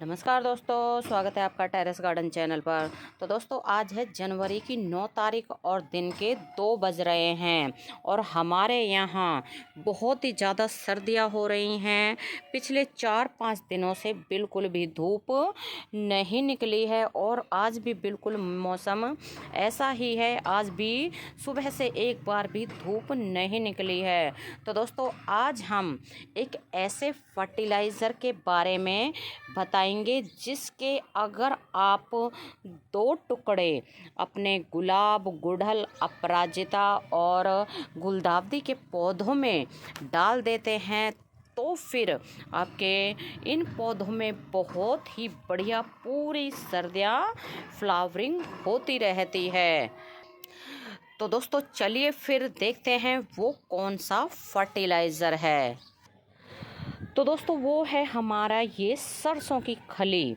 नमस्कार दोस्तों, स्वागत है आपका टेरेस गार्डन चैनल पर। तो दोस्तों आज है जनवरी की 9 तारीख और दिन के 2 बज रहे हैं और हमारे यहाँ बहुत ही ज़्यादा सर्दियाँ हो रही हैं। पिछले 4-5 दिनों से बिल्कुल भी धूप नहीं निकली है और आज भी बिल्कुल मौसम ऐसा ही है। आज भी सुबह से एक बार भी धूप नहीं निकली है। तो दोस्तों आज हम एक ऐसे फर्टिलाइज़र के बारे में बताएंगे जिसके अगर आप 2 टुकड़े अपने गुलाब, गुड़हल, अपराजिता और गुलदावदी के पौधों में डाल देते हैं तो फिर आपके इन पौधों में बहुत ही बढ़िया पूरी सर्दियाँ फ्लावरिंग होती रहती है। तो दोस्तों चलिए फिर देखते हैं वो कौन सा फर्टिलाइज़र है। तो दोस्तों वो है हमारा ये सरसों की खली।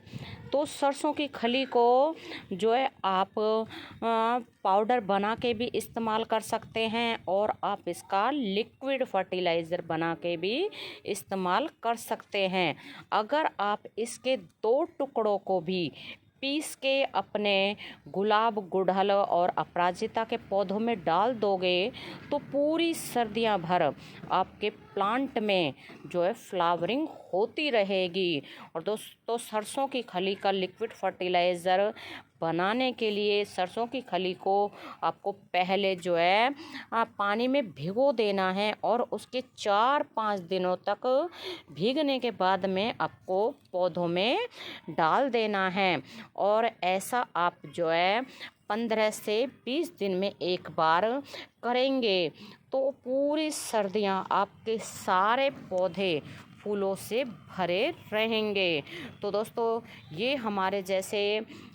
तो सरसों की खली को जो है आप पाउडर बना के भी इस्तेमाल कर सकते हैं और आप इसका लिक्विड फर्टिलाइज़र बना के भी इस्तेमाल कर सकते हैं। अगर आप इसके 2 टुकड़ों को भी पीस के अपने गुलाब, गुड़हल और अपराजिता के पौधों में डाल दोगे तो पूरी सर्दियां भर आपके प्लांट में जो है फ्लावरिंग होती रहेगी। और दोस्तों सरसों की खली का लिक्विड फर्टिलाइज़र बनाने के लिए सरसों की खली को आपको पहले जो है पानी में भिगो देना है और उसके 4-5 दिनों तक भीगने के बाद में आपको पौधों में डाल देना है। और ऐसा आप जो है 15 से 20 दिन में एक बार करेंगे तो पूरी सर्दियां आपके सारे पौधे फूलों से भरे रहेंगे। तो दोस्तों ये हमारे जैसे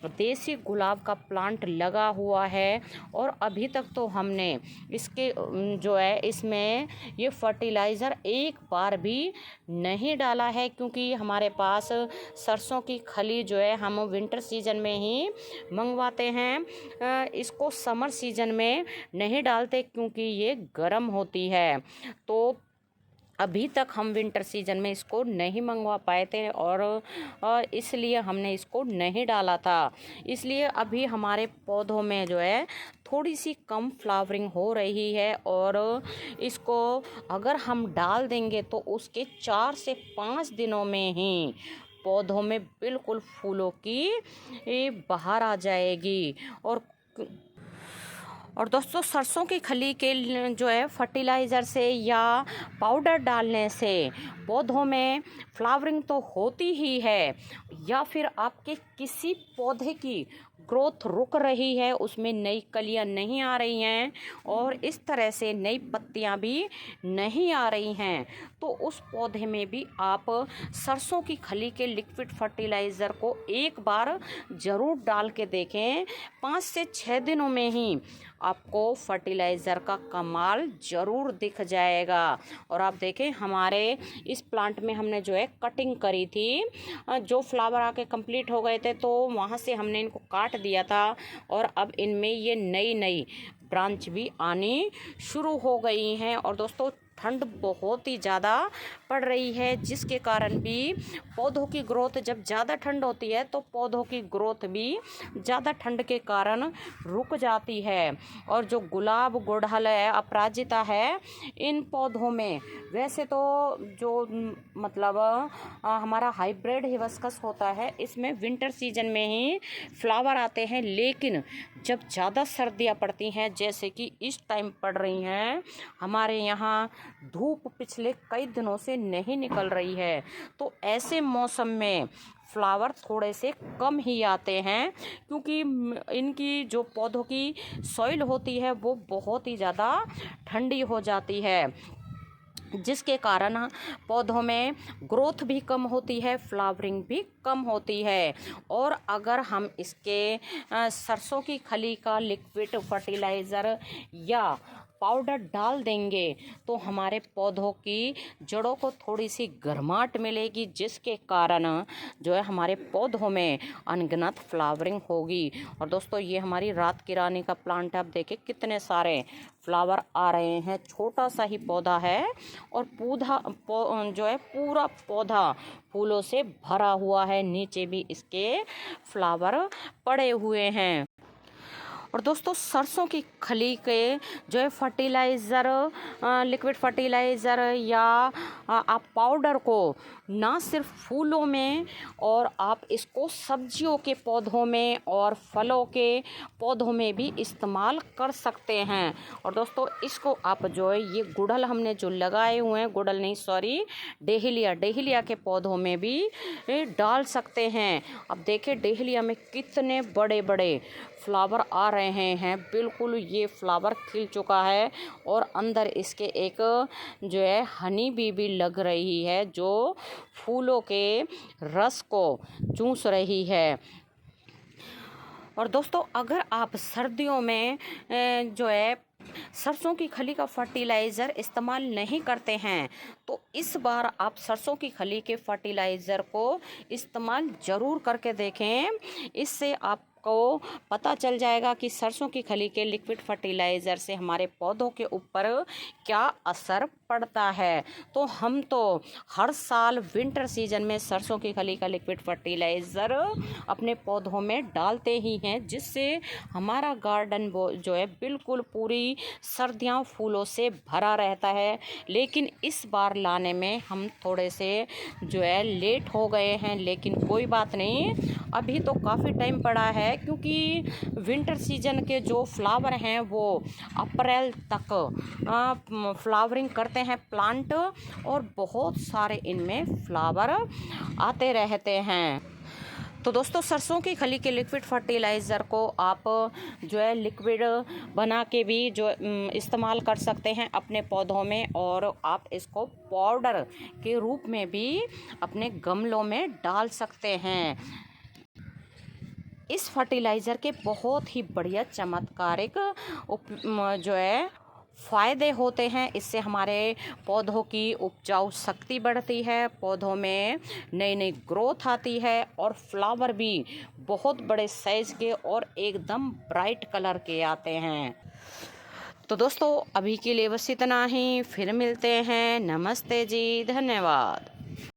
देसी गुलाब का प्लांट लगा हुआ है और अभी तक तो हमने इसके जो है इसमें ये फर्टिलाइज़र एक बार भी नहीं डाला है, क्योंकि हमारे पास सरसों की खली जो है हम विंटर सीजन में ही मंगवाते हैं। इसको समर सीजन में नहीं डालते क्योंकि ये गर्म होती है। तो अभी तक हम विंटर सीजन में इसको नहीं मंगवा पाए थे और इसलिए हमने इसको नहीं डाला था। इसलिए अभी हमारे पौधों में जो है थोड़ी सी कम फ्लावरिंग हो रही है और इसको अगर हम डाल देंगे तो उसके 4 से 5 दिनों में ही पौधों में बिल्कुल फूलों की बहार आ जाएगी। और दोस्तों सरसों की खली के जो है फर्टिलाइज़र से या पाउडर डालने से पौधों में फ्लावरिंग तो होती ही है, या फिर आपके किसी पौधे की ग्रोथ रुक रही है, उसमें नई कलियां नहीं आ रही हैं और इस तरह से नई पत्तियां भी नहीं आ रही हैं, तो उस पौधे में भी आप सरसों की खली के लिक्विड फर्टिलाइज़र को एक बार ज़रूर डाल के देखें। 5 से 6 दिनों में ही आपको फर्टिलाइज़र का कमाल ज़रूर दिख जाएगा। और आप देखें हमारे इस प्लांट में हमने जो है कटिंग करी थी, जो फ्लावर आके कंप्लीट हो गए थे तो वहाँ से हमने इनको काट दिया था और अब इनमें ये नई ब्रांच भी आनी शुरू हो गई हैं। और दोस्तों ठंड बहुत ही ज़्यादा पड़ रही है, जिसके कारण भी पौधों की ग्रोथ, जब ज़्यादा ठंड होती है तो पौधों की ग्रोथ भी ज़्यादा ठंड के कारण रुक जाती है। और जो गुलाब, गुड़हल है, अपराजिता है, इन पौधों में वैसे तो जो मतलब हमारा हाइब्रिड हिबिस्कस होता है इसमें विंटर सीजन में ही फ्लावर आते हैं, लेकिन जब ज़्यादा सर्दियाँ पड़ती हैं जैसे कि इस टाइम पड़ रही हैं, हमारे यहाँ धूप पिछले कई दिनों से नहीं निकल रही है, तो ऐसे मौसम में फ्लावर थोड़े से कम ही आते हैं, क्योंकि इनकी जो पौधों की सॉइल होती है वो बहुत ही ज़्यादा ठंडी हो जाती है, जिसके कारण पौधों में ग्रोथ भी कम होती है, फ्लावरिंग भी कम होती है। और अगर हम इसके सरसों की खली का लिक्विड फर्टिलाइज़र या पाउडर डाल देंगे तो हमारे पौधों की जड़ों को थोड़ी सी गर्माहट मिलेगी, जिसके कारण जो है हमारे पौधों में अनगिनत फ्लावरिंग होगी। और दोस्तों ये हमारी रात की रानी का प्लांट है, आप देखिए कितने सारे फ्लावर आ रहे हैं। छोटा सा ही पौधा है और जो है पूरा पौधा फूलों से भरा हुआ है, नीचे भी इसके फ्लावर पड़े हुए हैं। और दोस्तों सरसों की खली के जो है फर्टिलाइज़र, लिक्विड फर्टिलाइज़र या आप पाउडर को ना सिर्फ फूलों में, और आप इसको सब्जियों के पौधों में और फलों के पौधों में भी इस्तेमाल कर सकते हैं। और दोस्तों इसको आप जो है ये गुड़हल हमने जो लगाए हुए हैं, गुड़हल नहीं सॉरी डेहलिया के पौधों में भी डाल सकते हैं। अब देखिए डेहलिया में कितने बड़े बड़े फ्लावर आ रहे हैं, बिल्कुल ये फ्लावर खिल चुका है और अंदर इसके एक जो है हनी बी भी लग रही है, जो फूलों के रस को चूस रही है। और दोस्तों अगर आप सर्दियों में जो है सरसों की खली का फर्टिलाइज़र इस्तेमाल नहीं करते हैं तो इस बार आप सरसों की खली के फर्टिलाइज़र को इस्तेमाल ज़रूर करके देखें। इससे आपको पता चल जाएगा कि सरसों की खली के लिक्विड फर्टिलाइज़र से हमारे पौधों के ऊपर क्या असर पड़ता है। तो हम तो हर साल विंटर सीजन में सरसों की खली का लिक्विड फर्टिलाइज़र अपने पौधों में डालते ही हैं, जिससे हमारा गार्डन जो है बिल्कुल पूरी सर्दियां फूलों से भरा रहता है। लेकिन इस बार लाने में हम थोड़े से जो है लेट हो गए हैं, लेकिन कोई बात नहीं, अभी तो काफ़ी टाइम पड़ा है, क्योंकि विंटर सीजन के जो फ्लावर हैं वो अप्रैल तक फ्लावरिंग करते हैं प्लांट, और बहुत सारे इनमें फ्लावर आते रहते हैं। तो दोस्तों सरसों की खली के लिक्विड फर्टिलाइज़र को आप जो है लिक्विड बना के भी जो इस्तेमाल कर सकते हैं अपने पौधों में, और आप इसको पाउडर के रूप में भी अपने गमलों में डाल सकते हैं। इस फर्टिलाइज़र के बहुत ही बढ़िया चमत्कारिक जो है फ़ायदे होते हैं। इससे हमारे पौधों की उपजाऊ शक्ति बढ़ती है, पौधों में नई नई ग्रोथ आती है, और फ्लावर भी बहुत बड़े साइज़ के और एकदम ब्राइट कलर के आते हैं। तो दोस्तों अभी के लिए बस इतना ही, फिर मिलते हैं। नमस्ते जी, धन्यवाद।